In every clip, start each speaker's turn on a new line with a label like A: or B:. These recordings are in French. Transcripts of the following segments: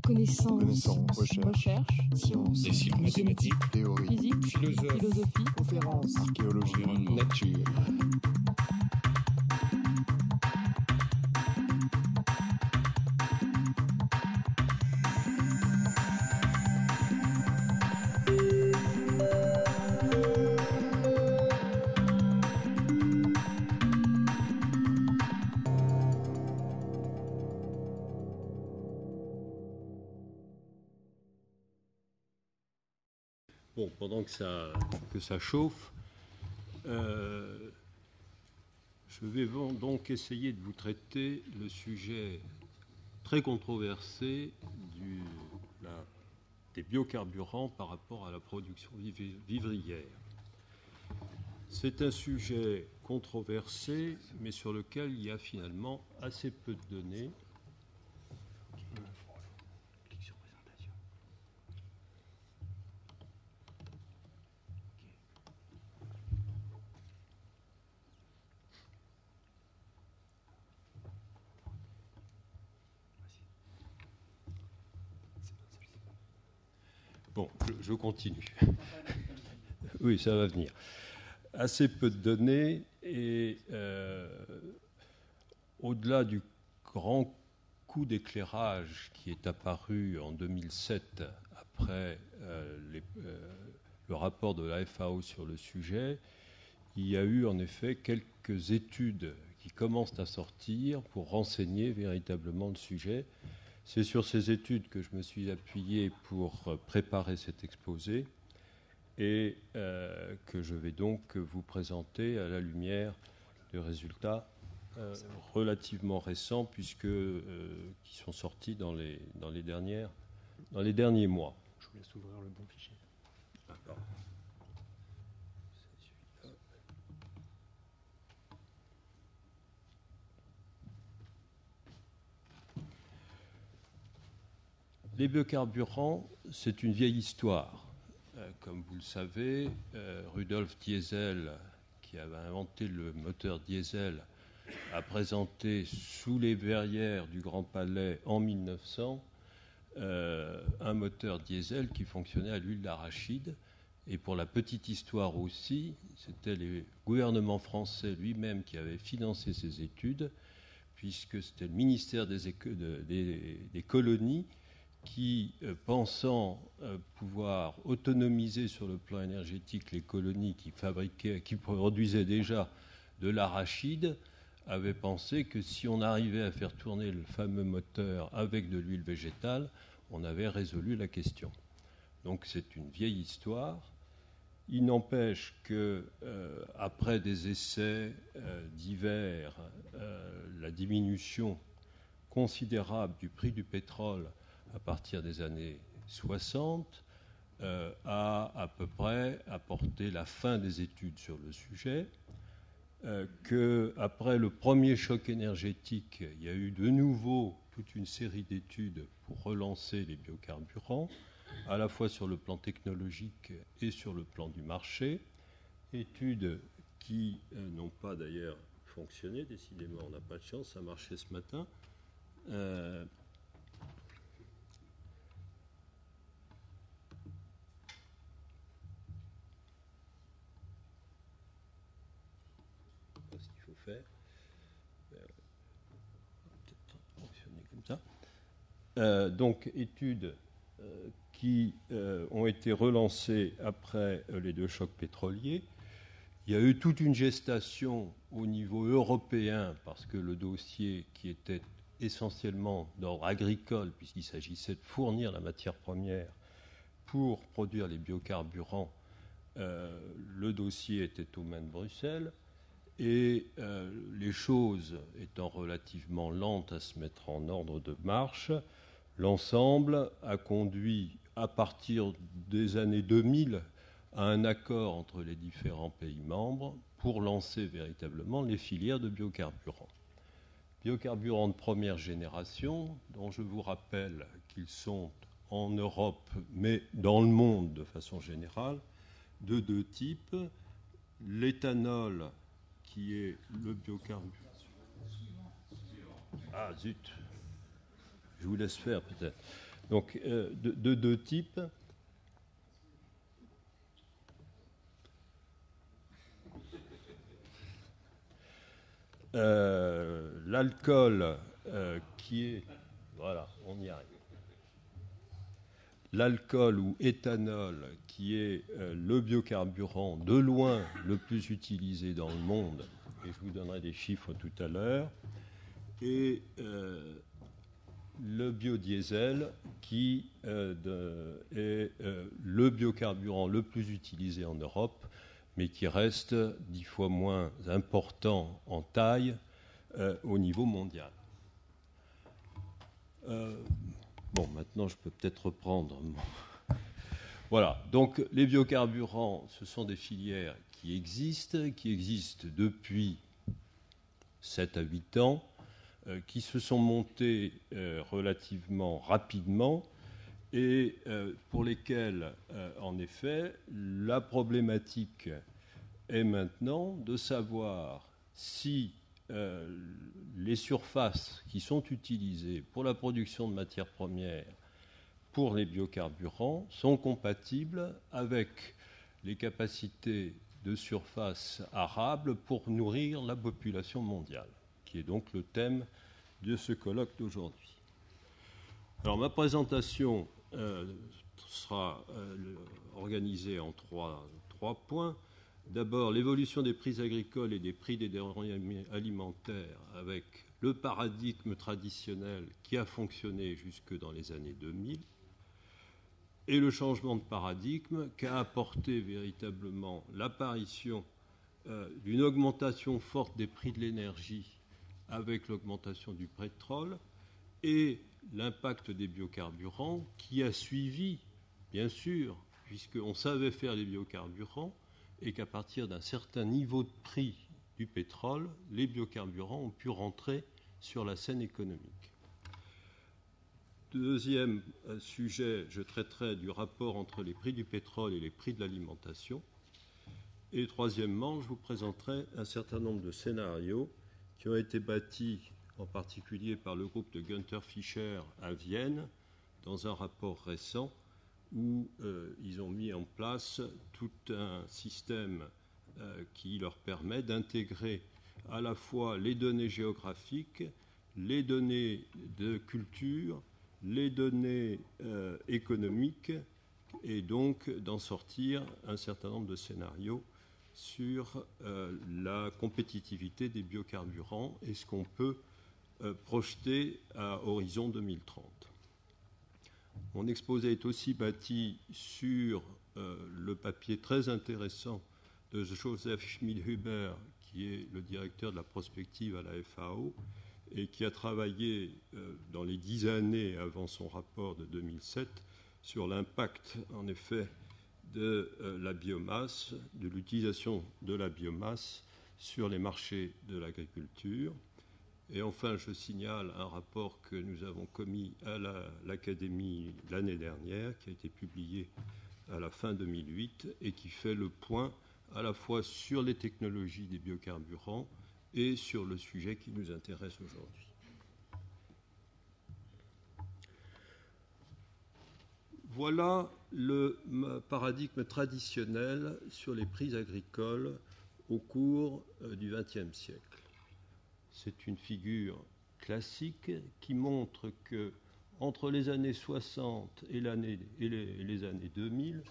A: Connaissance, recherche,
B: sciences,
A: dessin,
B: mathématiques,
A: théorie,
B: physique,
A: philosophie,
B: conférences,
A: archéologie,
B: nature.
C: Bon, pendant que ça chauffe, je vais donc essayer de vous traiter le sujet très controversé des biocarburants par rapport à la production vivrière. C'est un sujet controversé, mais sur lequel il y a finalement assez peu de données. Bon, je continue. Oui, ça va venir. Assez peu de données et au-delà du grand coup d'éclairage qui est apparu en 2007 après le rapport de la FAO sur le sujet, il y a eu en effet quelques études qui commencent à sortir pour renseigner véritablement le sujet. C'est sur ces études que je me suis appuyé pour préparer cet exposé et que je vais donc vous présenter à la lumière de résultats relativement récents puisque qui sont sortis dans les derniers mois.
D: Je vous laisse ouvrir le bon fichier.
C: D'accord. Les biocarburants, c'est une vieille histoire. Comme vous le savez, Rudolf Diesel, qui avait inventé le moteur diesel, a présenté sous les verrières du Grand Palais en 1900 un moteur diesel qui fonctionnait à l'huile d'arachide. Et pour la petite histoire aussi, c'était le gouvernement français lui-même qui avait financé ces études, puisque c'était le ministère des colonies qui, pensant pouvoir autonomiser sur le plan énergétique les colonies qui produisaient déjà de l'arachide, avait pensé que si on arrivait à faire tourner le fameux moteur avec de l'huile végétale, on avait résolu la question. Donc c'est une vieille histoire. Il n'empêche que après des essais divers, la diminution considérable du prix du pétrole à partir des années 60 a à peu près apporté la fin des études sur le sujet, qu'après le premier choc énergétique, il y a eu de nouveau toute une série d'études pour relancer les biocarburants, à la fois sur le plan technologique et sur le plan du marché, études qui n'ont pas d'ailleurs fonctionné, décidément on n'a pas de chance, ça marchait ce matin. Ce qu'il faut faire. Peut-être fonctionner comme ça. Donc, études qui ont été relancées après les deux chocs pétroliers. Il y a eu toute une gestation au niveau européen parce que le dossier qui était essentiellement d'ordre agricole, puisqu'il s'agissait de fournir la matière première pour produire les biocarburants, le dossier était aux mains de Bruxelles. Et les choses étant relativement lentes à se mettre en ordre de marche, l'ensemble a conduit, à partir des années 2000, à un accord entre les différents pays membres pour lancer véritablement les filières de biocarburants. Biocarburants de première génération, dont je vous rappelle qu'ils sont en Europe, mais dans le monde de façon générale, de deux types. L'éthanol, qui est le biocarburant. Ah zut, je vous laisse faire peut-être. Donc, de deux types. L'alcool qui est... Voilà, on y arrive. L'alcool ou éthanol qui est le biocarburant de loin le plus utilisé dans le monde, et je vous donnerai des chiffres tout à l'heure, et le biodiesel qui est le biocarburant le plus utilisé en Europe, mais qui reste 10 fois moins important en taille au niveau mondial. Bon, maintenant, je peux peut-être reprendre. Voilà, donc les biocarburants, ce sont des filières qui existent depuis 7 à 8 ans, qui se sont montées relativement rapidement et pour lesquelles, en effet, la problématique est maintenant de savoir si les surfaces qui sont utilisées pour la production de matières premières pour les biocarburants sont compatibles avec les capacités de surface arables pour nourrir la population mondiale, qui est donc le thème de ce colloque d'aujourd'hui. Alors ma présentation sera organisée en trois points. D'abord, l'évolution des prix agricoles et des prix des denrées alimentaires avec le paradigme traditionnel qui a fonctionné jusque dans les années 2000 et le changement de paradigme qu'a apporté véritablement l'apparition d'une augmentation forte des prix de l'énergie avec l'augmentation du pétrole et l'impact des biocarburants qui a suivi, bien sûr, puisqu'on savait faire les biocarburants, et qu'à partir d'un certain niveau de prix du pétrole, les biocarburants ont pu rentrer sur la scène économique. Deuxième sujet, je traiterai du rapport entre les prix du pétrole et les prix de l'alimentation. Et troisièmement, je vous présenterai un certain nombre de scénarios qui ont été bâtis en particulier par le groupe de Günther Fischer à Vienne dans un rapport récent où ils ont mis en place tout un système qui leur permet d'intégrer à la fois les données géographiques, les données de culture, les données économiques, et donc d'en sortir un certain nombre de scénarios sur la compétitivité des biocarburants et ce qu'on peut projeter à horizon 2030. Mon exposé est aussi bâti sur le papier très intéressant de Joseph Schmidhuber, qui est le directeur de la prospective à la FAO et qui a travaillé dans les 10 années avant son rapport de 2007 sur l'impact, en effet, de la biomasse, de l'utilisation de la biomasse sur les marchés de l'agriculture. Et enfin, je signale un rapport que nous avons commis à l'Académie l'année dernière, qui a été publié à la fin 2008 et qui fait le point à la fois sur les technologies des biocarburants et sur le sujet qui nous intéresse aujourd'hui. Voilà le paradigme traditionnel sur les prix agricoles au cours du XXe siècle. C'est une figure classique qui montre que entre les années 60 et les années 2000,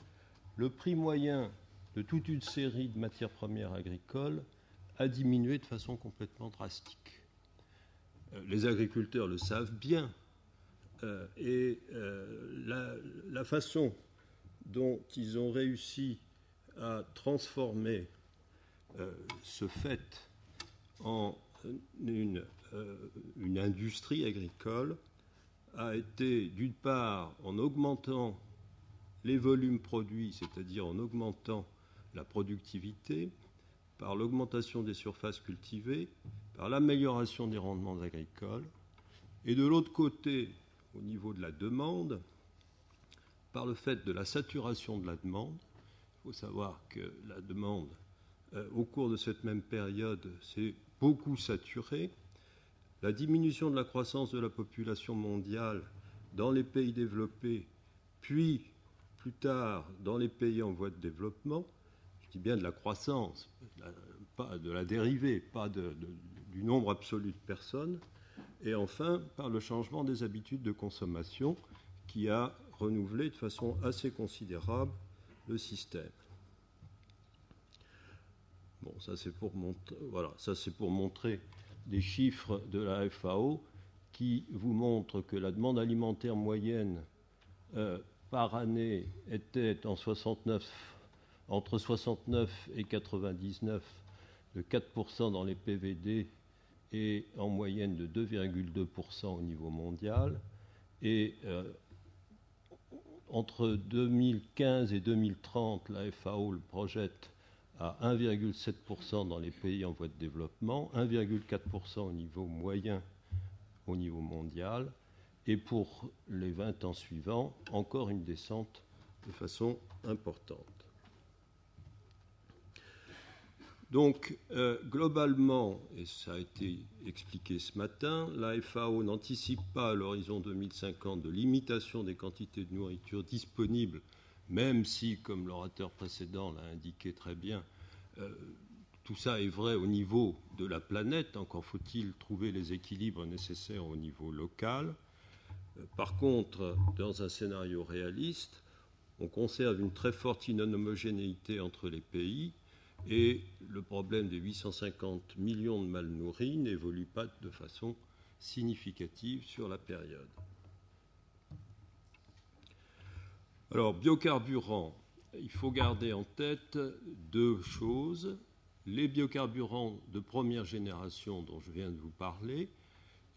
C: le prix moyen de toute une série de matières premières agricoles a diminué de façon complètement drastique. Les agriculteurs le savent bien, et la façon dont ils ont réussi à transformer ce fait en une industrie agricole a été, d'une part, en augmentant les volumes produits, c'est-à-dire en augmentant la productivité, par l'augmentation des surfaces cultivées, par l'amélioration des rendements agricoles, et de l'autre côté, au niveau de la demande, par le fait de la saturation de la demande. Il faut savoir que la demande, au cours de cette même période, s'est beaucoup saturée. La diminution de la croissance de la population mondiale dans les pays développés, puis plus tard dans les pays en voie de développement, je dis bien de la croissance, pas de la dérivée, pas du nombre absolu de personnes, et enfin par le changement des habitudes de consommation qui a renouvelé de façon assez considérable le système. Bon, ça c'est pour montrer des chiffres de la FAO qui vous montrent que la demande alimentaire moyenne par année était entre 69 et 99 de 4% dans les PVD et en moyenne de 2,2% au niveau mondial. Et entre 2015 et 2030, la FAO le projette à 1,7% dans les pays en voie de développement, 1,4% au niveau moyen au niveau mondial, et pour les 20 ans suivants, encore une descente de façon importante. Donc, globalement, et ça a été expliqué ce matin, la FAO n'anticipe pas à l'horizon 2050 de limitation des quantités de nourriture disponibles, même si, comme l'orateur précédent l'a indiqué très bien, tout ça est vrai au niveau de la planète, encore faut-il trouver les équilibres nécessaires au niveau local. Par contre, dans un scénario réaliste, on conserve une très forte inhomogénéité entre les pays et le problème des 850 millions de mal nourris n'évolue pas de façon significative sur la période. Alors, biocarburants, il faut garder en tête deux choses. Les biocarburants de première génération dont je viens de vous parler,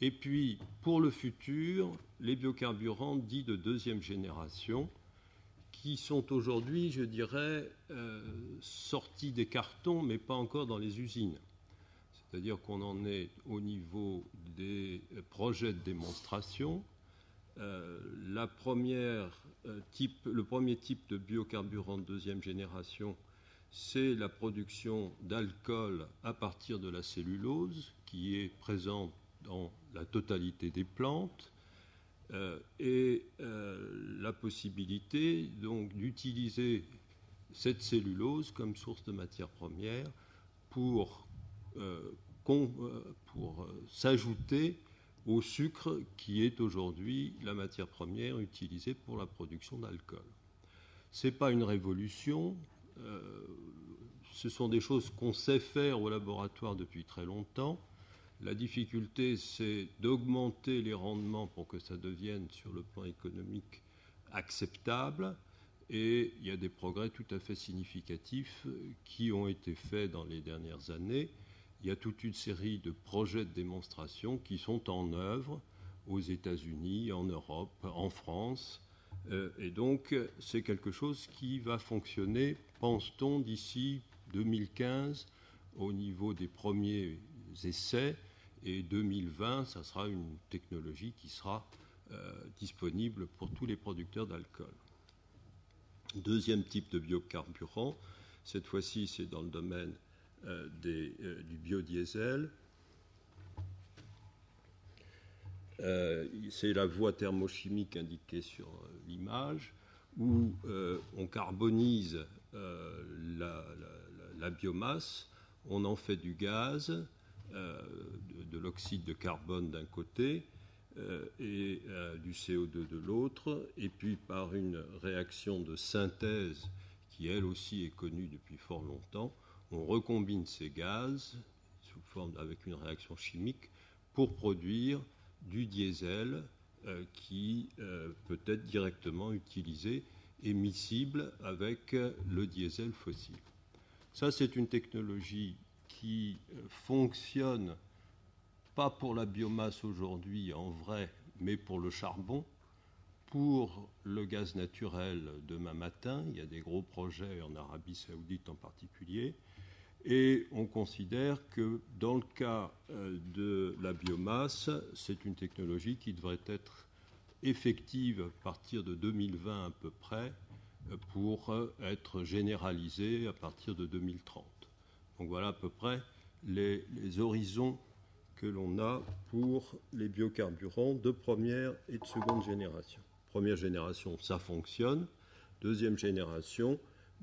C: et puis, pour le futur, les biocarburants dits de deuxième génération, qui sont aujourd'hui, je dirais, sortis des cartons, mais pas encore dans les usines. C'est-à-dire qu'on en est au niveau des projets de démonstration. Le premier type de biocarburant de deuxième génération, c'est la production d'alcool à partir de la cellulose, qui est présente dans la totalité des plantes, et la possibilité donc d'utiliser cette cellulose comme source de matière première pour s'ajouter au sucre qui est aujourd'hui la matière première utilisée pour la production d'alcool. Ce n'est pas une révolution, ce sont des choses qu'on sait faire au laboratoire depuis très longtemps. La difficulté, c'est d'augmenter les rendements pour que ça devienne, sur le plan économique, acceptable. Et il y a des progrès tout à fait significatifs qui ont été faits dans les dernières années. Il y a toute une série de projets de démonstration qui sont en œuvre aux États-Unis, en Europe, en France. Et donc, c'est quelque chose qui va fonctionner, pense-t-on, d'ici 2015 au niveau des premiers essais. Et 2020, ça sera une technologie qui sera disponible pour tous les producteurs d'alcool. Deuxième type de biocarburant, cette fois-ci c'est dans le domaine du biodiesel. C'est la voie thermochimique indiquée sur l'image, où on carbonise la biomasse, on en fait du gaz, de l'oxyde de carbone d'un côté et du CO2 de l'autre, et puis par une réaction de synthèse qui elle aussi est connue depuis fort longtemps, on recombine ces gaz avec une réaction chimique pour produire du diesel qui peut être directement utilisé et miscible avec le diesel fossile. Ça, c'est une technologie qui fonctionne pas pour la biomasse aujourd'hui en vrai, mais pour le charbon. Pour le gaz naturel demain matin, il y a des gros projets en Arabie Saoudite en particulier, et on considère que dans le cas de la biomasse, c'est une technologie qui devrait être effective à partir de 2020 à peu près, pour être généralisée à partir de 2030. Donc voilà à peu près les horizons que l'on a pour les biocarburants de première et de seconde génération. Première génération, ça fonctionne. Deuxième génération,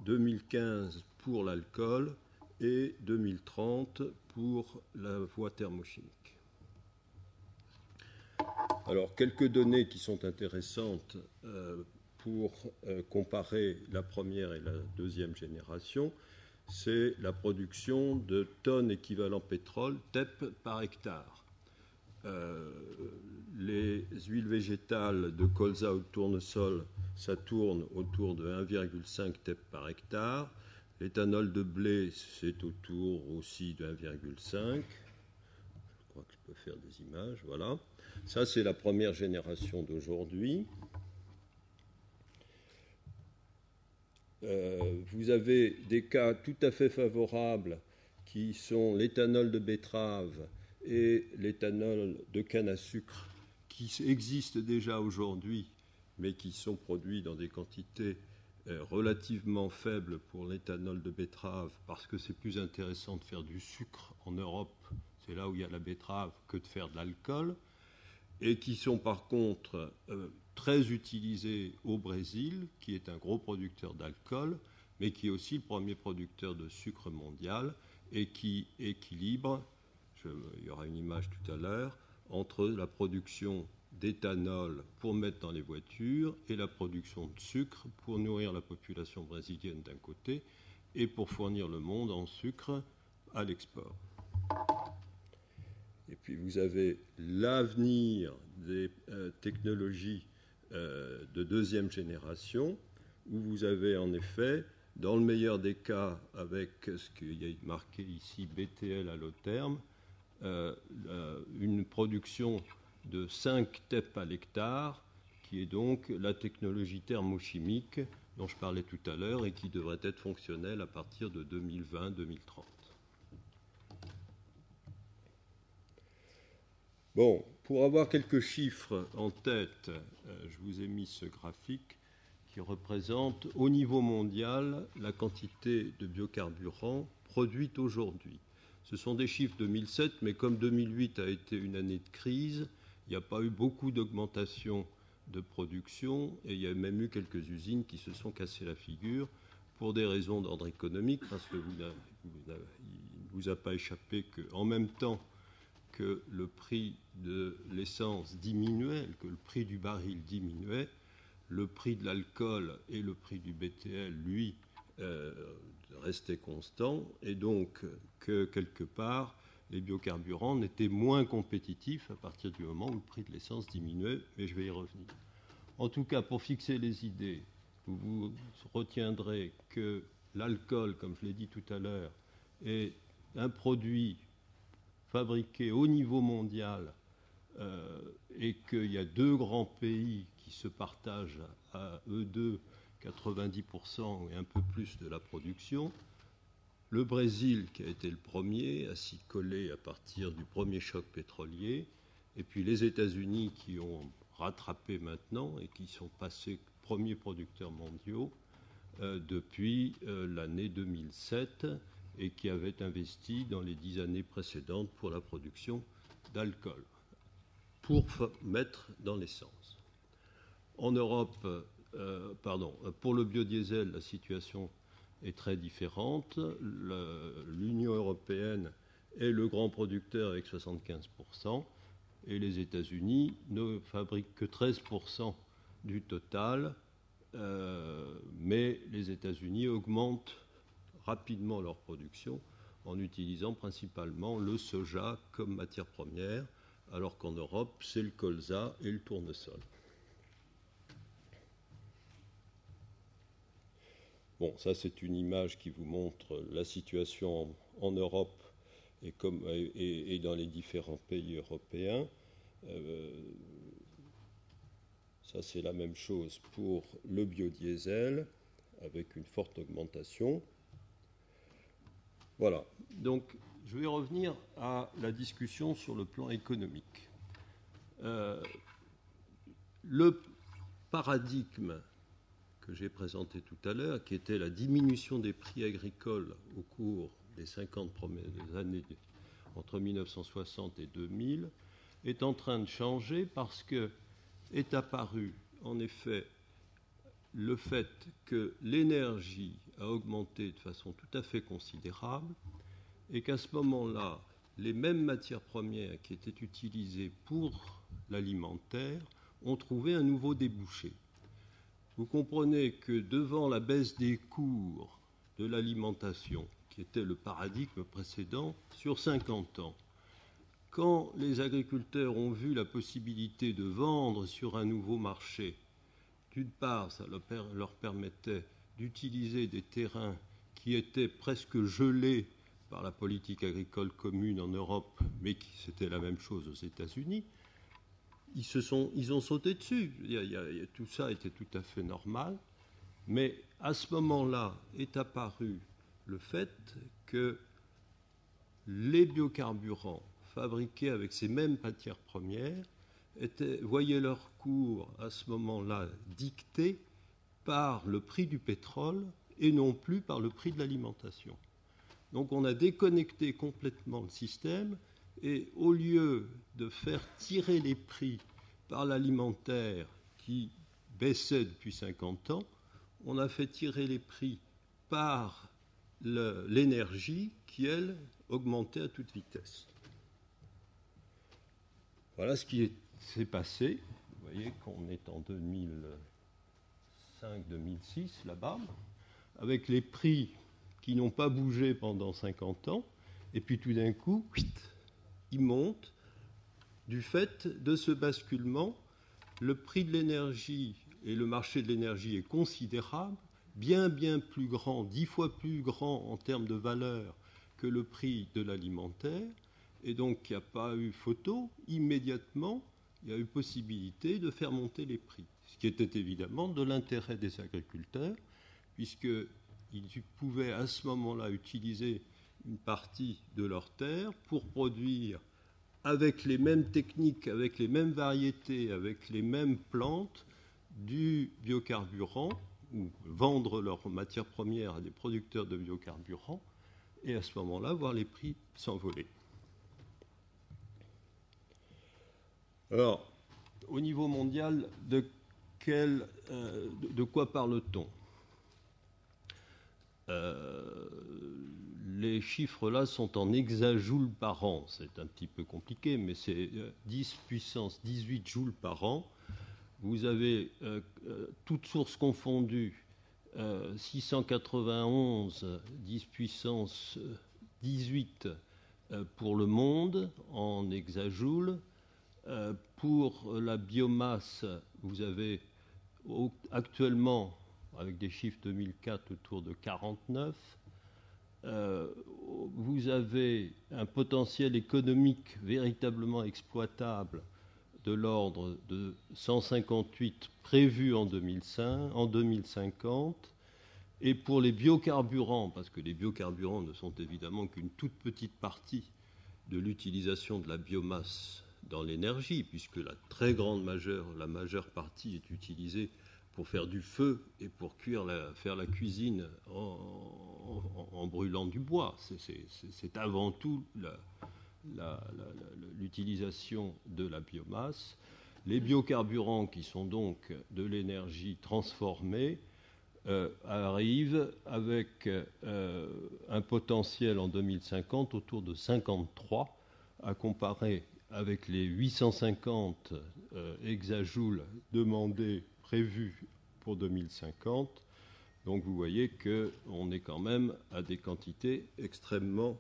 C: 2015 pour l'alcool et 2030 pour la voie thermochimique. Alors, quelques données qui sont intéressantes pour comparer la première et la deuxième génération, c'est la production de tonnes équivalent pétrole, TEP par hectare. Les huiles végétales de colza ou de tournesol, ça tourne autour de 1,5 TEP par hectare. L'éthanol de blé, c'est autour aussi de 1,5. Je crois que je peux faire des images, voilà. Ça, c'est la première génération d'aujourd'hui. Vous avez des cas tout à fait favorables qui sont l'éthanol de betterave et l'éthanol de canne à sucre qui existent déjà aujourd'hui, mais qui sont produits dans des quantités relativement faibles pour l'éthanol de betterave, parce que c'est plus intéressant de faire du sucre en Europe, c'est là où il y a la betterave, que de faire de l'alcool, et qui sont par contre très utilisés au Brésil, qui est un gros producteur d'alcool, mais qui est aussi le premier producteur de sucre mondial, et qui équilibre, il y aura une image tout à l'heure, entre la production d'éthanol pour mettre dans les voitures et la production de sucre pour nourrir la population brésilienne d'un côté et pour fournir le monde en sucre à l'export. Et puis vous avez l'avenir des technologies de deuxième génération, où vous avez en effet, dans le meilleur des cas, avec ce qu'il y a marqué ici, BTL à long terme, une production de 5 TEP à l'hectare, qui est donc la technologie thermochimique dont je parlais tout à l'heure et qui devrait être fonctionnelle à partir de 2020-2030. Bon, pour avoir quelques chiffres en tête, je vous ai mis ce graphique qui représente au niveau mondial la quantité de biocarburants produite aujourd'hui. Ce sont des chiffres 2007, mais comme 2008 a été une année de crise, il n'y a pas eu beaucoup d'augmentation de production et il y a même eu quelques usines qui se sont cassées la figure pour des raisons d'ordre économique, parce que il ne vous a pas échappé qu'en même temps que le prix de l'essence diminuait, que le prix du baril diminuait, le prix de l'alcool et le prix du BTL, lui, restaient constants, et donc que quelque part, les biocarburants n'étaient moins compétitifs à partir du moment où le prix de l'essence diminuait, mais je vais y revenir. En tout cas, pour fixer les idées, vous retiendrez que l'alcool, comme je l'ai dit tout à l'heure, est un produit fabriqué au niveau mondial et qu'il y a deux grands pays qui se partagent à eux deux 90% et un peu plus de la production. Le Brésil, qui a été le premier à s'y coller à partir du premier choc pétrolier, et puis les États-Unis qui ont rattrapé maintenant et qui sont passés premiers producteurs mondiaux depuis l'année 2007 et qui avaient investi dans les 10 années précédentes pour la production d'alcool, pour mettre dans l'essence. En Europe, pour le biodiesel, la situation est très différente. L'Union européenne est le grand producteur avec 75%, et les États-Unis ne fabriquent que 13% du total, mais les États-Unis augmentent rapidement leur production en utilisant principalement le soja comme matière première, alors qu'en Europe, c'est le colza et le tournesol. Bon, ça c'est une image qui vous montre la situation en Europe et dans les différents pays européens. Ça c'est la même chose pour le biodiesel, avec une forte augmentation. Voilà, donc je vais revenir à la discussion sur le plan économique. Le paradigme que j'ai présenté tout à l'heure, qui était la diminution des prix agricoles au cours des 50 premières années entre 1960 et 2000, est en train de changer parce que est apparu, en effet, le fait que l'énergie a augmenté de façon tout à fait considérable et qu'à ce moment-là, les mêmes matières premières qui étaient utilisées pour l'alimentaire ont trouvé un nouveau débouché. Vous comprenez que devant la baisse des cours de l'alimentation, qui était le paradigme précédent, sur 50 ans, quand les agriculteurs ont vu la possibilité de vendre sur un nouveau marché, d'une part, ça leur permettait d'utiliser des terrains qui étaient presque gelés par la politique agricole commune en Europe, mais qui c'était la même chose aux États-Unis, ils ont sauté dessus. Tout ça était tout à fait normal, mais à ce moment-là est apparu le fait que les biocarburants fabriqués avec ces mêmes matières premières voyaient leur cours à ce moment-là dicté par le prix du pétrole et non plus par le prix de l'alimentation. Donc on a déconnecté complètement le système et au lieu de faire tirer les prix par l'alimentaire qui baissait depuis 50 ans, on a fait tirer les prix par l'énergie qui, elle, augmentait à toute vitesse. Voilà ce qui s'est passé. Vous voyez qu'on est en 2005-2006 là-bas, avec les prix qui n'ont pas bougé pendant 50 ans, et puis tout d'un coup, ils montent. Du fait de ce basculement, le prix de l'énergie et le marché de l'énergie est considérable, bien plus grand, 10 fois plus grand en termes de valeur que le prix de l'alimentaire, et donc il n'y a pas eu photo, immédiatement, il y a eu possibilité de faire monter les prix, ce qui était évidemment de l'intérêt des agriculteurs, puisqu'ils pouvaient à ce moment-là utiliser une partie de leurs terres pour produire avec les mêmes techniques, avec les mêmes variétés, avec les mêmes plantes, du biocarburant, ou vendre leurs matières premières à des producteurs de biocarburants, et à ce moment-là, voir les prix s'envoler. Alors, au niveau mondial, de quoi parle-t-on ? Les chiffres là sont en hexajoules par an. C'est un petit peu compliqué, mais c'est 10 puissance 18 joules par an. Vous avez, toutes sources confondues, 691 10 puissance 18 pour le monde en hexajoules. Pour la biomasse, vous avez actuellement, avec des chiffres 2004, autour de 49. Vous avez un potentiel économique véritablement exploitable de l'ordre de 158 prévu en 2050. Et pour les biocarburants, parce que les biocarburants ne sont évidemment qu'une toute petite partie de l'utilisation de la biomasse dans l'énergie, puisque la majeure partie est utilisée pour faire du feu et pour faire la cuisine en brûlant du bois. C'est avant tout l'utilisation de la biomasse. Les biocarburants, qui sont donc de l'énergie transformée, arrivent avec un potentiel en 2050 autour de 53, à comparer avec les 850 hexajoules demandés, prévus pour 2050. Donc vous voyez qu'on est quand même à des quantités extrêmement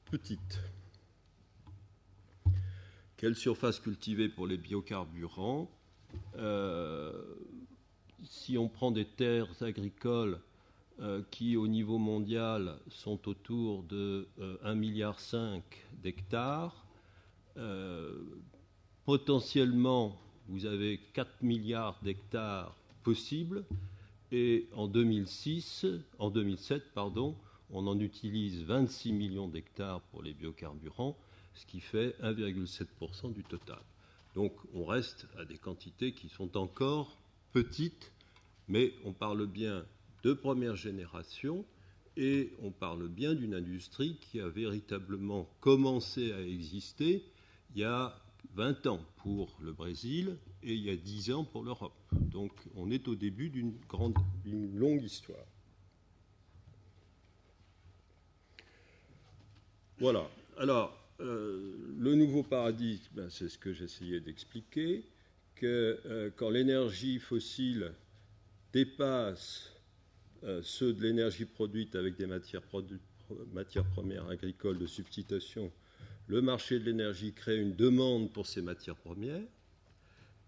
C: petites. Quelle surface cultivée pour les biocarburants ? Si on prend des terres agricoles qui, au niveau mondial, sont autour de 1,5 milliard d'hectares, potentiellement, vous avez 4 milliards d'hectares possibles, et en 2007, on en utilise 26 millions d'hectares pour les biocarburants, ce qui fait 1,7% du total. Donc on reste à des quantités qui sont encore petites, mais on parle bien de première génération, et on parle bien d'une industrie qui a véritablement commencé à exister il y a 20 ans pour le Brésil et il y a 10 ans pour l'Europe. Donc on est au début d'une longue histoire. Voilà. Alors, le nouveau paradigme, c'est ce que j'essayais d'expliquer, que quand l'énergie fossile dépasse ceux de l'énergie produite avec des matières premières agricoles de substitution, le marché de l'énergie crée une demande pour ces matières premières.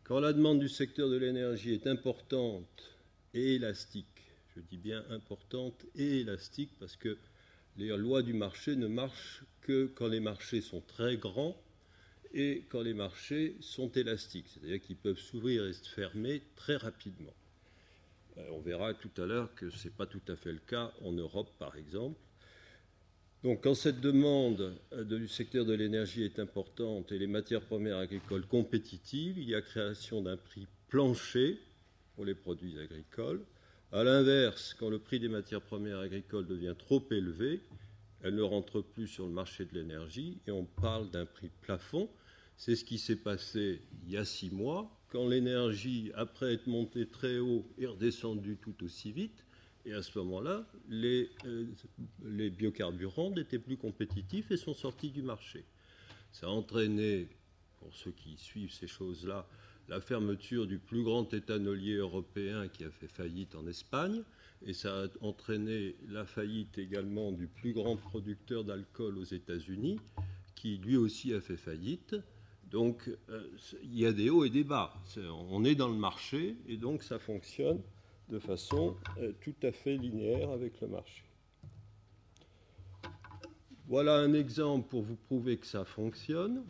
C: Quand la demande du secteur de l'énergie est importante et élastique, je dis bien importante et élastique parce que les lois du marché ne marchent que quand les marchés sont très grands et quand les marchés sont élastiques, c'est-à-dire qu'ils peuvent s'ouvrir et se fermer très rapidement. On verra tout à l'heure que ce n'est pas tout à fait le cas en Europe, par exemple. Donc, quand cette demande du secteur de l'énergie est importante et les matières premières agricoles compétitives, il y a création d'un prix plancher pour les produits agricoles. À l'inverse, quand le prix des matières premières agricoles devient trop élevé, elles ne rentrent plus sur le marché de l'énergie et on parle d'un prix plafond. C'est ce qui s'est passé il y a 6 mois, quand l'énergie, après être montée très haut, est redescendue tout aussi vite. Et à ce moment-là, les biocarburants n'étaient plus compétitifs et sont sortis du marché. Ça a entraîné, pour ceux qui suivent ces choses-là, la fermeture du plus grand éthanolier européen qui a fait faillite en Espagne, et ça a entraîné la faillite également du plus grand producteur d'alcool aux États-Unis, qui lui aussi a fait faillite. Donc il y a des hauts et des bas. On est dans le marché, et donc ça fonctionne de façon tout à fait linéaire avec le marché. Voilà un exemple pour vous prouver que ça fonctionne.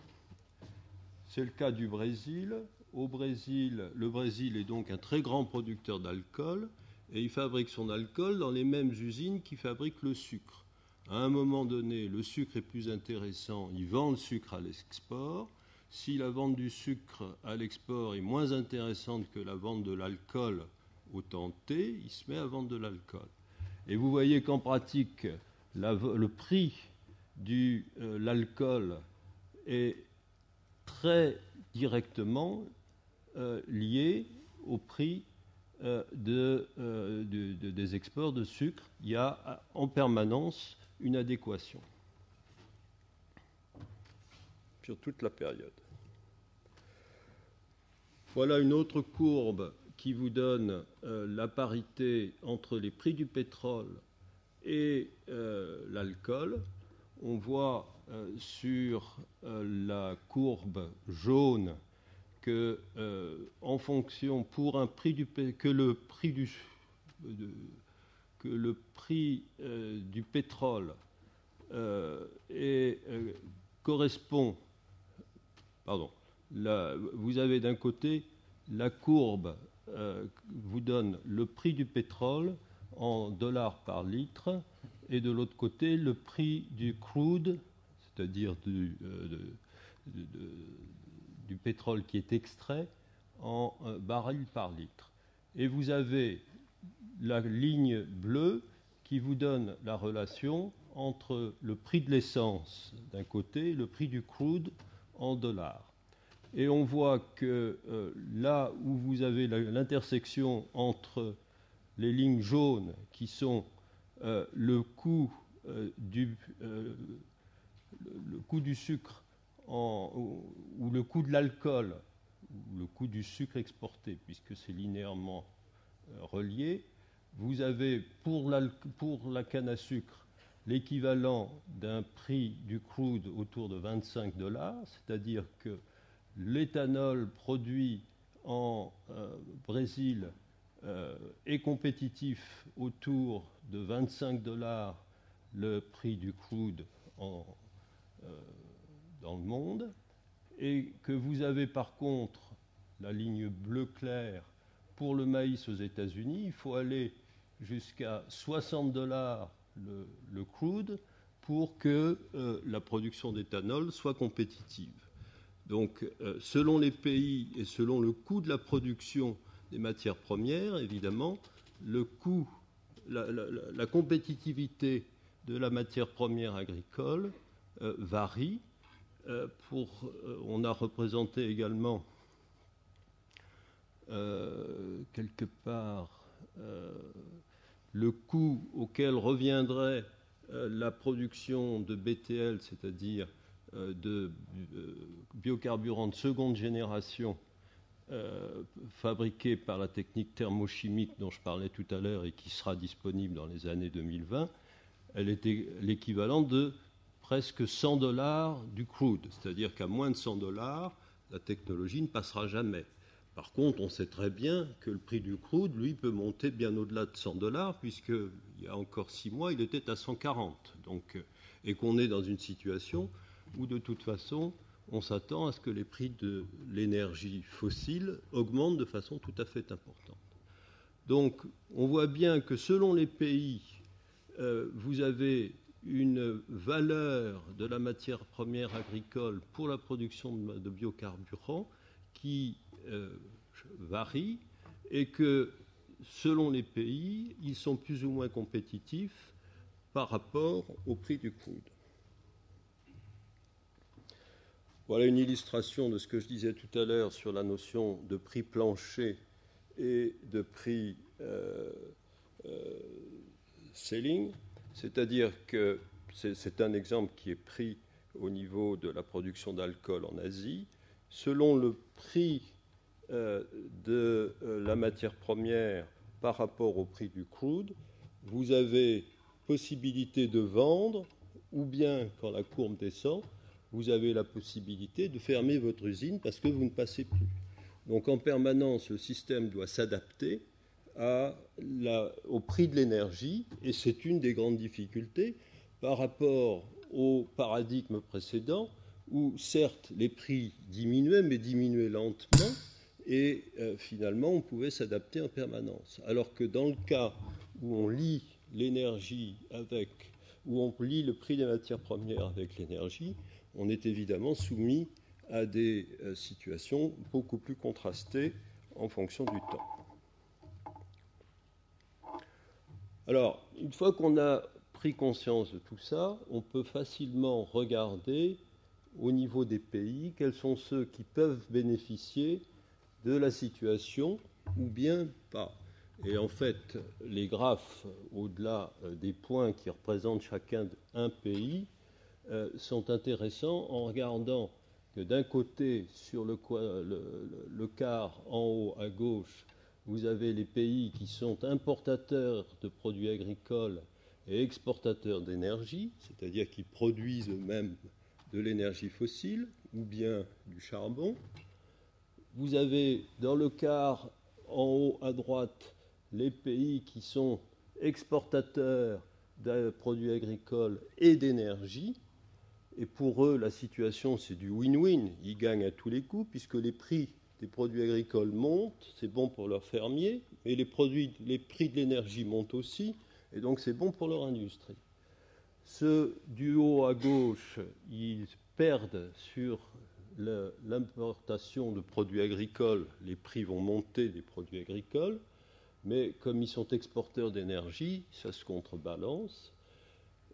C: C'est le cas du Brésil. Au Brésil, le Brésil est donc un très grand producteur d'alcool et il fabrique son alcool dans les mêmes usines qui fabriquent le sucre. À un moment donné, le sucre est plus intéressant, il vend le sucre à l'export. Si la vente du sucre à l'export est moins intéressante que la vente de l'alcool au temps T, il se met à vendre de l'alcool. Et vous voyez qu'en pratique, le prix de l'alcool est très directement lié au prix des exports de sucre. Il y a en permanence une adéquation sur toute la période. Voilà une autre courbe qui vous donne la parité entre les prix du pétrole et l'alcool. On voit sur la courbe jaune que en fonction pour un prix du pétrole correspond, pardon, vous avez d'un côté la courbe vous donne le prix du pétrole en dollars par litre et de l'autre côté le prix du crude, c'est-à-dire du pétrole qui est extrait en barils par litre. Et vous avez la ligne bleue qui vous donne la relation entre le prix de l'essence d'un côté et le prix du crude en dollars. Et on voit que là où vous avez l'intersection entre les lignes jaunes qui sont le coût du sucre ou le coût de l'alcool, ou le coût du sucre exporté, puisque c'est linéairement relié, vous avez pour la canne à sucre l'équivalent d'un prix du crude autour de $25, c'est-à-dire que l'éthanol produit en Brésil est compétitif autour de $25 le prix du crude dans le monde, et que vous avez par contre la ligne bleu clair pour le maïs aux États-Unis. Il faut aller jusqu'à $60 le crude pour que la production d'éthanol soit compétitive. Donc, selon les pays et selon le coût de la production des matières premières, évidemment, le coût la compétitivité de la matière première agricole varie. On a représenté également quelque part le coût auquel reviendrait la production de BTL, c'est-à-dire de biocarburants de seconde génération fabriqués par la technique thermochimique dont je parlais tout à l'heure et qui sera disponible dans les années 2020. Elle était l'équivalent de presque $100 du crude, c'est-à-dire qu'à moins de $100, la technologie ne passera jamais. Par contre, on sait très bien que le prix du crude, lui, peut monter bien au-delà de $100, puisqu'il y a encore 6 mois, il était à 140. Donc, et qu'on est dans une situation où, de toute façon, on s'attend à ce que les prix de l'énergie fossile augmentent de façon tout à fait importante. Donc, on voit bien que selon les pays, vous avez une valeur de la matière première agricole pour la production de biocarburants qui varie et que selon les pays, ils sont plus ou moins compétitifs par rapport au prix du crude. Voilà une illustration de ce que je disais tout à l'heure sur la notion de prix plancher et de prix ceiling, c'est-à-dire que c'est un exemple qui est pris au niveau de la production d'alcool en Asie. Selon le prix de la matière première par rapport au prix du crude, vous avez possibilité de vendre, ou bien, quand la courbe descend, vous avez la possibilité de fermer votre usine parce que vous ne passez plus. Donc en permanence, le système doit s'adapter au prix de l'énergie, et c'est une des grandes difficultés par rapport au paradigme précédent, où certes les prix diminuaient, mais diminuaient lentement, et finalement on pouvait s'adapter en permanence. Alors que dans le cas où on lie l'énergie où on lie le prix des matières premières avec l'énergie, on est évidemment soumis à des situations beaucoup plus contrastées en fonction du temps. Alors, une fois qu'on a pris conscience de tout ça, on peut facilement regarder au niveau des pays quels sont ceux qui peuvent bénéficier de la situation ou bien pas. Et en fait, les graphes, au-delà des points qui représentent chacun un pays, sont intéressants en regardant que d'un côté, sur le quart en haut à gauche, vous avez les pays qui sont importateurs de produits agricoles et exportateurs d'énergie, c'est-à-dire qui produisent eux-mêmes de l'énergie fossile ou bien du charbon. Vous avez dans le quart en haut à droite les pays qui sont exportateurs de produits agricoles et d'énergie. Et pour eux, la situation, c'est du win-win. Ils gagnent à tous les coups, puisque les prix des produits agricoles montent, c'est bon pour leurs fermiers, et les prix de l'énergie montent aussi, et donc c'est bon pour leur industrie. Ceux du haut à gauche, ils perdent sur l'importation de produits agricoles, les prix vont monter des produits agricoles, mais comme ils sont exporteurs d'énergie, ça se contrebalance.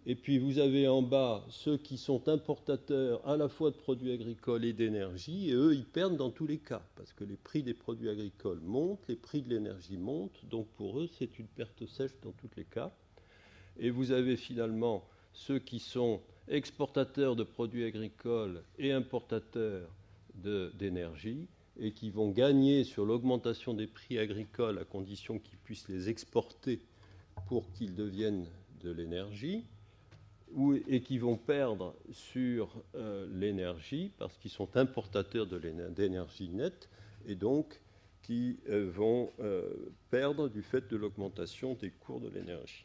C: Et puis vous avez en bas ceux qui sont importateurs à la fois de produits agricoles et d'énergie, et eux, ils perdent dans tous les cas, parce que les prix des produits agricoles montent, les prix de l'énergie montent, donc pour eux, c'est une perte sèche dans tous les cas. Et vous avez finalement ceux qui sont exportateurs de produits agricoles et importateurs d'énergie, et qui vont gagner sur l'augmentation des prix agricoles à condition qu'ils puissent les exporter pour qu'ils deviennent de l'énergie, et qui vont perdre sur l'énergie parce qu'ils sont importateurs d'énergie nette et donc qui vont perdre du fait de l'augmentation des cours de l'énergie.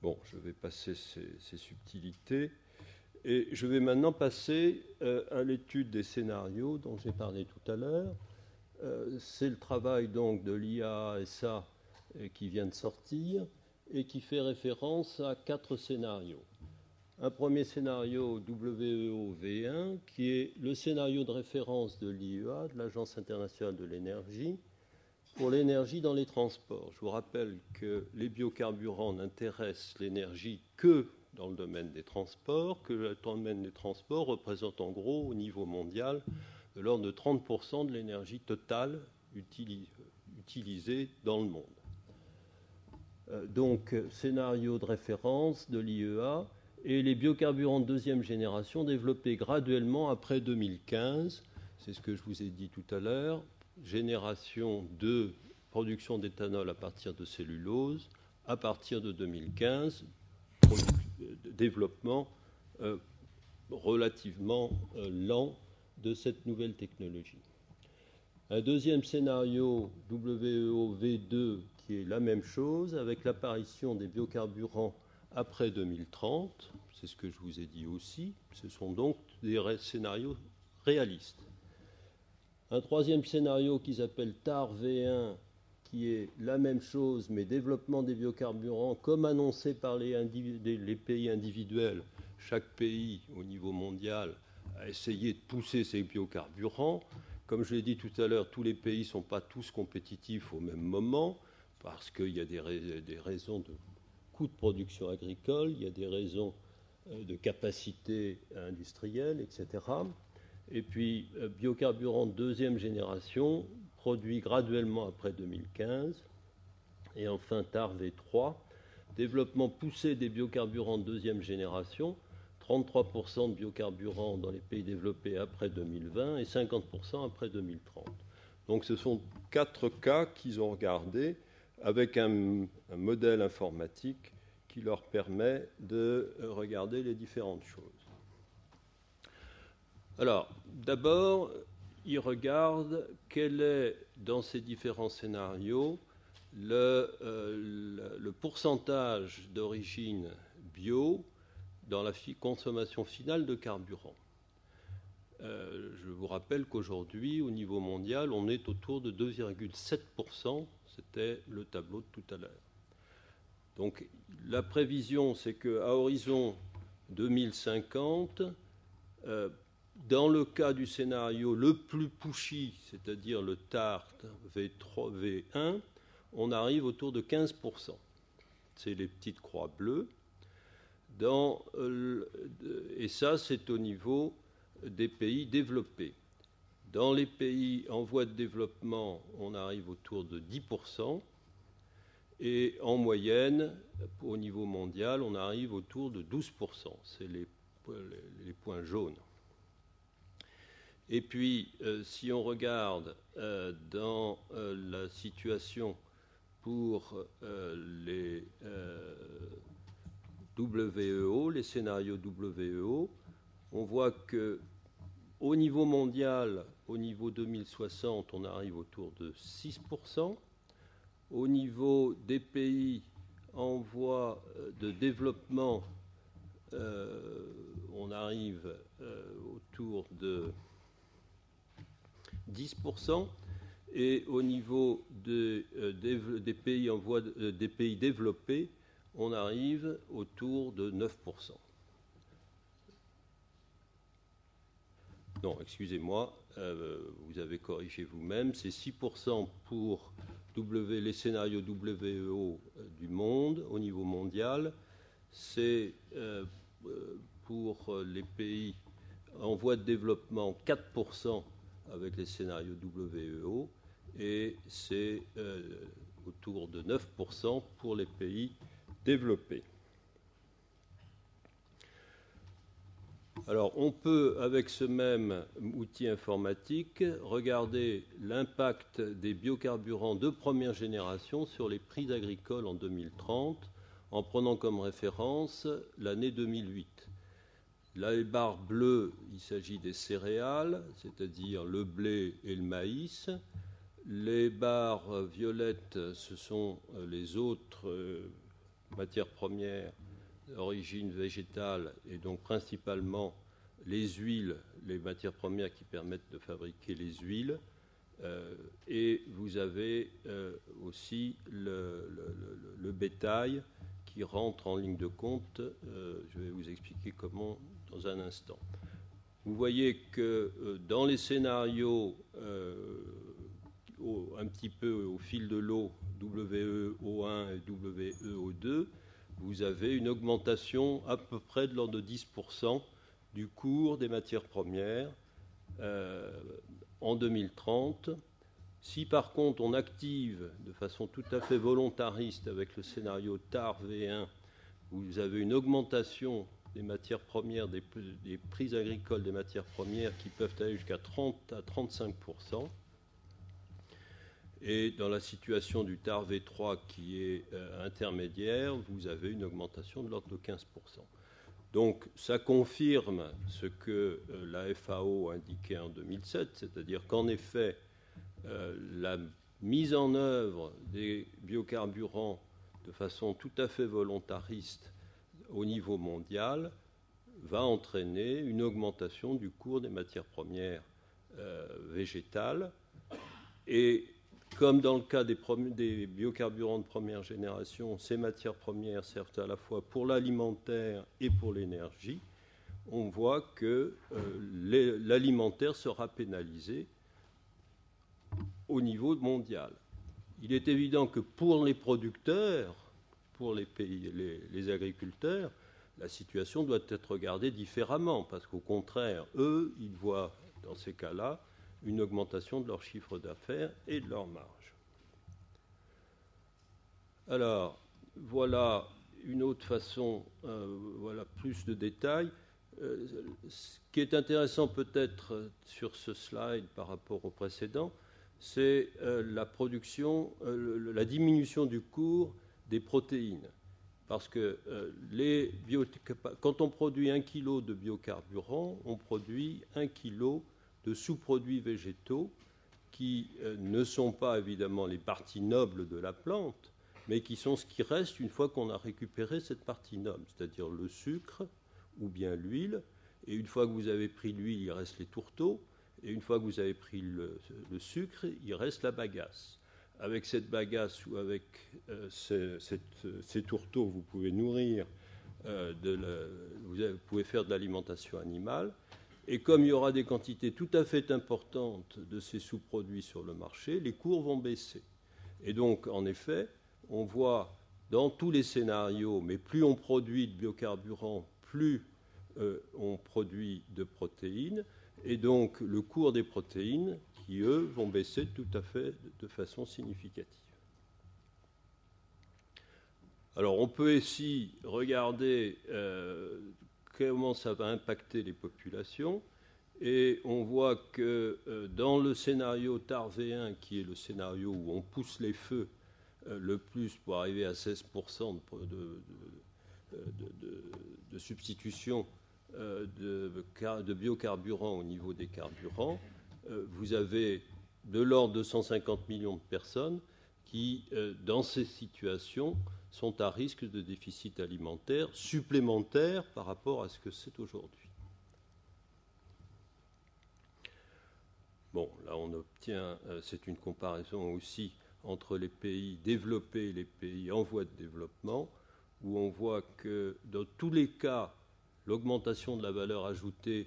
C: Bon, je vais passer ces subtilités et je vais maintenant passer à l'étude des scénarios dont j'ai parlé tout à l'heure. C'est le travail donc de l'IASA qui vient de sortir et qui fait référence à 4 scénarios. Un premier scénario WEO-V1, qui est le scénario de référence de l'IEA, de l'Agence internationale de l'énergie, pour l'énergie dans les transports. Je vous rappelle que les biocarburants n'intéressent l'énergie que dans le domaine des transports, que le domaine des transports représente en gros au niveau mondial de l'ordre de 30% de l'énergie totale utilisée dans le monde. Donc, scénario de référence de l'IEA, et les biocarburants de deuxième génération développés graduellement après 2015, c'est ce que je vous ai dit tout à l'heure, génération de production d'éthanol à partir de cellulose, à partir de 2015, développement relativement lent de cette nouvelle technologie. Un deuxième scénario, WEO V2, qui est la même chose, avec l'apparition des biocarburants après 2030, c'est ce que je vous ai dit aussi, ce sont donc des scénarios réalistes. Un troisième scénario qu'ils appellent TAR V1, qui est la même chose, mais développement des biocarburants, comme annoncé par les pays individuels. Chaque pays, au niveau mondial, a essayé de pousser ses biocarburants. Comme je l'ai dit tout à l'heure, tous les pays ne sont pas tous compétitifs au même moment, parce qu'il y a des raisons de coûts de production agricole, il y a des raisons de capacité industrielle, etc. Et puis, biocarburants de deuxième génération, produits graduellement après 2015. Et enfin, TAR V3, développement poussé des biocarburants de deuxième génération, 33% de biocarburants dans les pays développés après 2020 et 50% après 2030. Donc ce sont 4 cas qu'ils ont regardés avec un modèle informatique qui leur permet de regarder les différentes choses. Alors, d'abord, ils regardent quel est, dans ces différents scénarios, le pourcentage d'origine bio dans la consommation finale de carburant. Je vous rappelle qu'aujourd'hui, au niveau mondial, on est autour de 2,7%. C'était le tableau de tout à l'heure. Donc, la prévision, c'est qu'à horizon 2050, dans le cas du scénario le plus pushy, c'est-à-dire le TAR V3, V1, on arrive autour de 15%. C'est les petites croix bleues. Et ça, c'est au niveau des pays développés. Dans les pays en voie de développement, on arrive autour de 10%. Et en moyenne, au niveau mondial, on arrive autour de 12%. C'est les points jaunes. Et puis, si on regarde dans la situation pour les WEO, les scénarios WEO, on voit qu'au niveau mondial, au niveau 2060, on arrive autour de 6%. Au niveau des pays en voie de développement, on arrive autour de 10%. Et au niveau des pays en voie des pays développés, on arrive autour de 9%. Non, excusez-moi, vous avez corrigé vous-même, c'est 6% pour les scénarios WEO du monde, au niveau mondial. C'est pour les pays en voie de développement 4% avec les scénarios WEO, et c'est autour de 9% pour les pays développés. Alors, on peut, avec ce même outil informatique, regarder l'impact des biocarburants de première génération sur les prix agricoles en 2030, en prenant comme référence l'année 2008. Là, les barres bleues, il s'agit des céréales, c'est-à-dire le blé et le maïs. Les barres violettes, ce sont les autres matières premières d'origine végétale, et donc principalement les huiles, les matières premières qui permettent de fabriquer les huiles. Et vous avez aussi le bétail qui rentre en ligne de compte. Je vais vous expliquer comment dans un instant. Vous voyez que dans les scénarios un petit peu au fil de l'eau, WeO1 et WeO2, vous avez une augmentation à peu près de l'ordre de 10% du cours des matières premières en 2030. Si par contre on active de façon tout à fait volontariste avec le scénario TAR V1, vous avez une augmentation des matières premières, des prix agricoles des matières premières qui peuvent aller jusqu'à 30 à 35%. Et dans la situation du TAR V3 qui est intermédiaire, vous avez une augmentation de l'ordre de 15%. Donc ça confirme ce que la FAO indiquait en 2007, c'est-à-dire qu'en effet, la mise en œuvre des biocarburants de façon tout à fait volontariste au niveau mondial va entraîner une augmentation du cours des matières premières végétales. Et comme dans le cas des biocarburants de première génération, ces matières premières servent à la fois pour l'alimentaire et pour l'énergie, on voit que l'alimentaire sera pénalisé au niveau mondial. Il est évident que pour les producteurs, pour les pays, les agriculteurs, la situation doit être regardée différemment, parce qu'au contraire, eux, ils voient dans ces cas-là une augmentation de leur chiffre d'affaires et de leur marge. Alors, voilà une autre façon, voilà plus de détails. Ce qui est intéressant peut-être sur ce slide par rapport au précédent, c'est la production, la diminution du cours des protéines. Parce que quand on produit 1 kg de biocarburant, on produit 1 kg de sous-produits végétaux qui ne sont pas évidemment les parties nobles de la plante, mais qui sont ce qui reste une fois qu'on a récupéré cette partie noble, c'est-à-dire le sucre ou bien l'huile. Et une fois que vous avez pris l'huile, il reste les tourteaux. Et une fois que vous avez pris le sucre, il reste la bagasse. Avec cette bagasse ou avec ces tourteaux, vous pouvez nourrir, vous pouvez faire de l'alimentation animale. Et comme il y aura des quantités tout à fait importantes de ces sous-produits sur le marché, les cours vont baisser. Et donc, en effet, on voit dans tous les scénarios, mais plus on produit de biocarburants, plus on produit de protéines. Et donc, le cours des protéines, qui, eux, vont baisser tout à fait de façon significative. Alors, on peut ici regarder comment ça va impacter les populations. Et on voit que dans le scénario TAR V1, qui est le scénario où on pousse les feux le plus pour arriver à 16% de substitution de biocarburants au niveau des carburants, vous avez de l'ordre de 150 millions de personnes qui, dans ces situations, sont à risque de déficit alimentaire supplémentaire par rapport à ce que c'est aujourd'hui. Bon, là on obtient, c'est une comparaison aussi entre les pays développés et les pays en voie de développement, où on voit que dans tous les cas, l'augmentation de la valeur ajoutée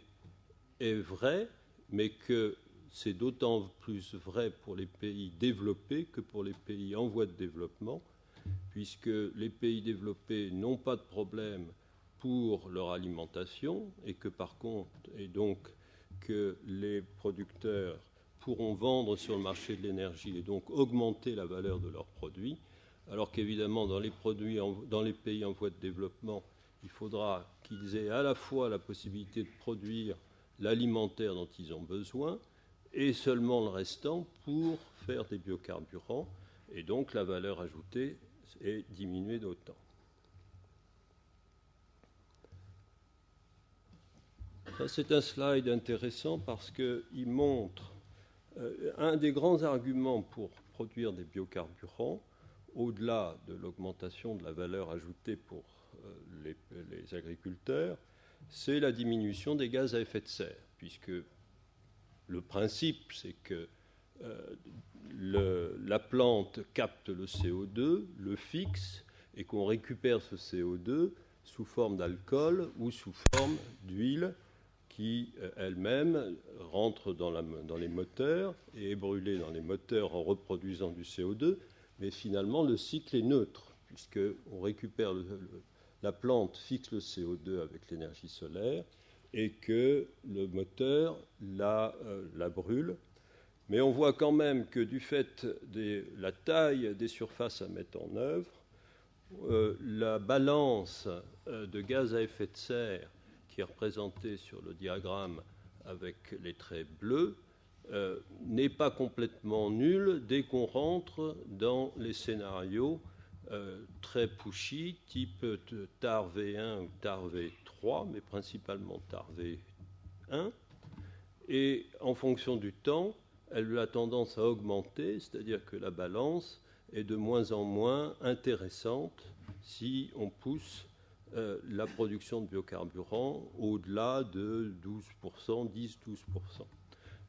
C: est vraie, mais que c'est d'autant plus vrai pour les pays développés que pour les pays en voie de développement, puisque les pays développés n'ont pas de problème pour leur alimentation et que par contre, et donc que les producteurs pourront vendre sur le marché de l'énergie et donc augmenter la valeur de leurs produits, alors qu'évidemment dans les pays en voie de développement, il faudra qu'ils aient à la fois la possibilité de produire l'alimentaire dont ils ont besoin et seulement le restant pour faire des biocarburants, et donc la valeur ajoutée est diminuée d'autant. Ça, c'est un slide intéressant parce qu'il montre un des grands arguments pour produire des biocarburants, au-delà de l'augmentation de la valeur ajoutée pour les agriculteurs, c'est la diminution des gaz à effet de serre, puisque le principe, c'est que la plante capte le CO2, le fixe, et qu'on récupère ce CO2 sous forme d'alcool ou sous forme d'huile qui elle-même rentre dans les moteurs et est brûlée dans les moteurs en reproduisant du CO2, mais finalement le cycle est neutre, puisqu'on récupère la plante fixe le CO2 avec l'énergie solaire et que le moteur la brûle. Mais on voit quand même que du fait de la taille des surfaces à mettre en œuvre, la balance de gaz à effet de serre qui est représentée sur le diagramme avec les traits bleus n'est pas complètement nulle dès qu'on rentre dans les scénarios très pushy, type TAR V1 ou TAR V3, mais principalement TAR V1. Et en fonction du temps, elle a tendance à augmenter, c'est-à-dire que la balance est de moins en moins intéressante si on pousse la production de biocarburants au-delà de 12%, 10-12%.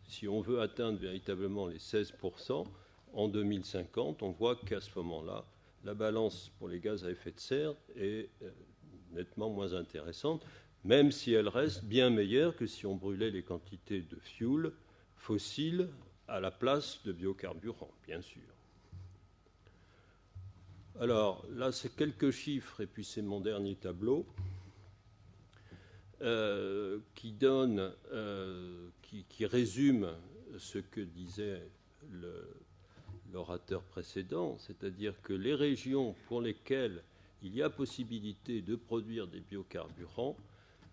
C: Si on veut atteindre véritablement les 16% en 2050, on voit qu'à ce moment-là, la balance pour les gaz à effet de serre est nettement moins intéressante, même si elle reste bien meilleure que si on brûlait les quantités de fuel fossile à la place de biocarburants, bien sûr. Alors, là, c'est quelques chiffres, et puis c'est mon dernier tableau, qui résume ce que disait l'orateur précédent, c'est-à-dire que les régions pour lesquelles il y a possibilité de produire des biocarburants,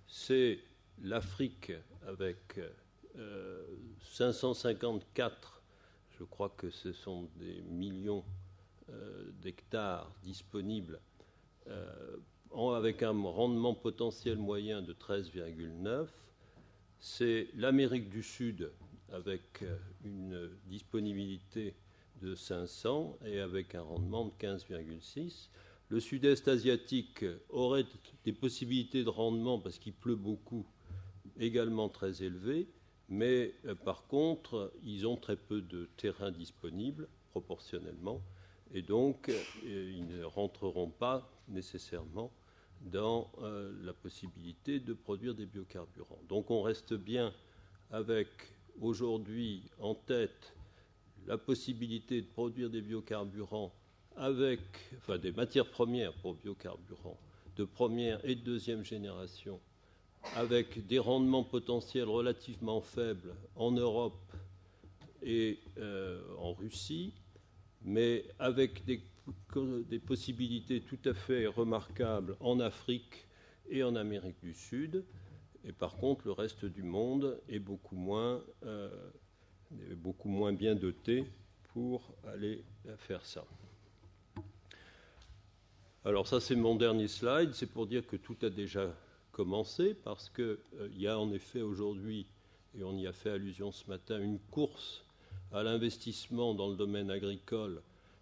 C: c'est l'Afrique avec 554, je crois que ce sont des millions d'hectares disponibles, avec un rendement potentiel moyen de 13,9. C'est l'Amérique du Sud avec une disponibilité de 500 et avec un rendement de 15,6. Le sud-est asiatique aurait des possibilités de rendement parce qu'il pleut beaucoup, également très élevées, mais par contre, ils ont très peu de terrain disponible proportionnellement, et donc ils ne rentreront pas nécessairement dans la possibilité de produire des biocarburants. Donc on reste bien avec aujourd'hui en tête la possibilité de produire des biocarburants avec, enfin des matières premières pour biocarburants de première et de deuxième génération, avec des rendements potentiels relativement faibles en Europe et en Russie, mais avec des possibilités tout à fait remarquables en Afrique et en Amérique du Sud. Et par contre, le reste du monde est beaucoup moins bien doté pour aller faire ça. Alors ça, c'est mon dernier slide. C'est pour dire que tout a déjà commencé, parce qu'il y a en effet aujourd'hui, et on y a fait allusion ce matin, une course à l'investissement dans le domaine agricole,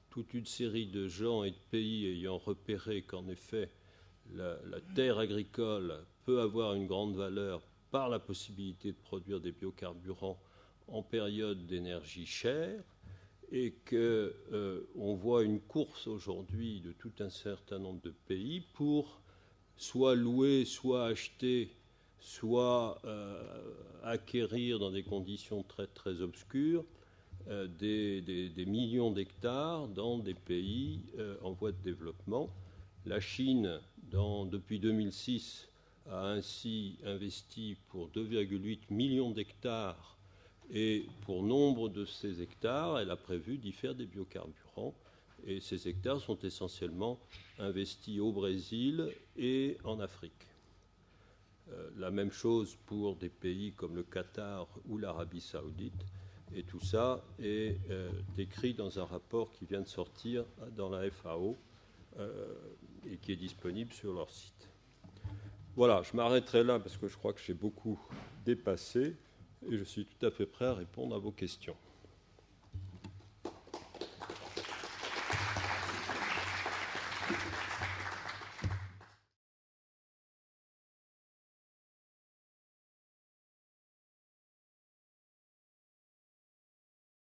C: toute une série de gens et de pays ayant repéré qu'en effet la terre agricole peut avoir une grande valeur par la possibilité de produire des biocarburants en période d'énergie chère, et qu'on voit une course aujourd'hui de tout un certain nombre de pays pour soit louer, soit acheter, soit acquérir dans des conditions très, très obscures des millions d'hectares dans des pays en voie de développement. La Chine, depuis 2006, a ainsi investi pour 2,8 millions d'hectares, et pour nombre de ces hectares, elle a prévu d'y faire des biocarburants. Et ces hectares sont essentiellement investis au Brésil et en Afrique. La même chose pour des pays comme le Qatar ou l'Arabie saoudite. Et tout ça est décrit dans un rapport qui vient de sortir dans la FAO et qui est disponible sur leur site. Voilà, je m'arrêterai là parce que je crois que j'ai beaucoup dépassé et je suis tout à fait prêt à répondre à vos questions.